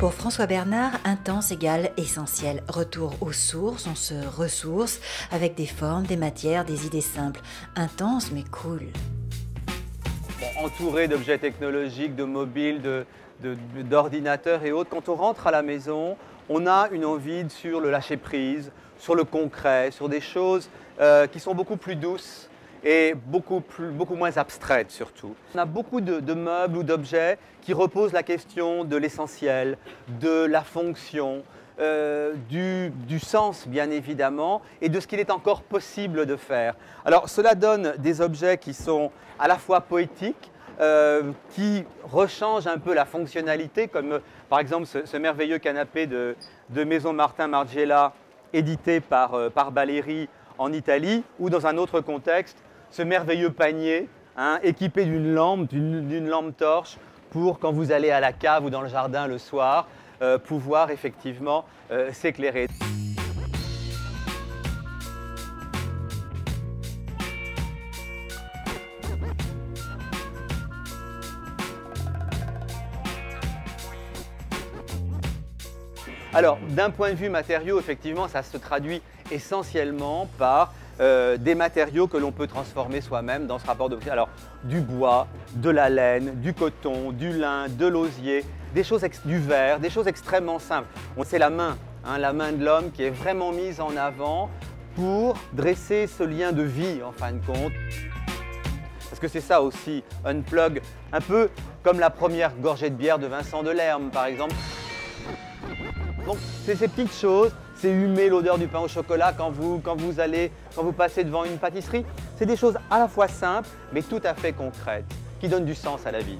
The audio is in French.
Pour François Bernard, intense égale essentiel. Retour aux sources, on se ressource avec des formes, des matières, des idées simples. Intense mais cool. Bon, entouré d'objets technologiques, de mobiles, d'ordinateurs et autres, quand on rentre à la maison, on a une envie sur le lâcher-prise, sur le concret, sur des choses qui sont beaucoup plus douces et beaucoup moins abstraites surtout. On a beaucoup de meubles ou d'objets qui reposent la question de l'essentiel, de la fonction, du sens bien évidemment et de ce qu'il est encore possible de faire. Alors cela donne des objets qui sont à la fois poétiques, qui rechangent un peu la fonctionnalité, comme par exemple ce merveilleux canapé de Maison Martin Margiela, édité par Baleri en Italie, ou dans un autre contexte, ce merveilleux panier équipé d'une lampe torche pour quand vous allez à la cave ou dans le jardin le soir, pouvoir effectivement s'éclairer. Alors, d'un point de vue matériaux, effectivement, ça se traduit essentiellement par des matériaux que l'on peut transformer soi-même dans ce rapport de prix. Alors, du bois, de la laine, du coton, du lin, de l'osier, du verre, des choses extrêmement simples. C'est la main de l'homme qui est vraiment mise en avant pour dresser ce lien de vie, en fin de compte. Parce que c'est ça aussi, Unplug, un peu comme la première gorgée de bière de Vincent Delerme, par exemple. Donc, c'est ces petites choses, c'est humer l'odeur du pain au chocolat quand vous passez devant une pâtisserie. C'est des choses à la fois simples, mais tout à fait concrètes, qui donnent du sens à la vie.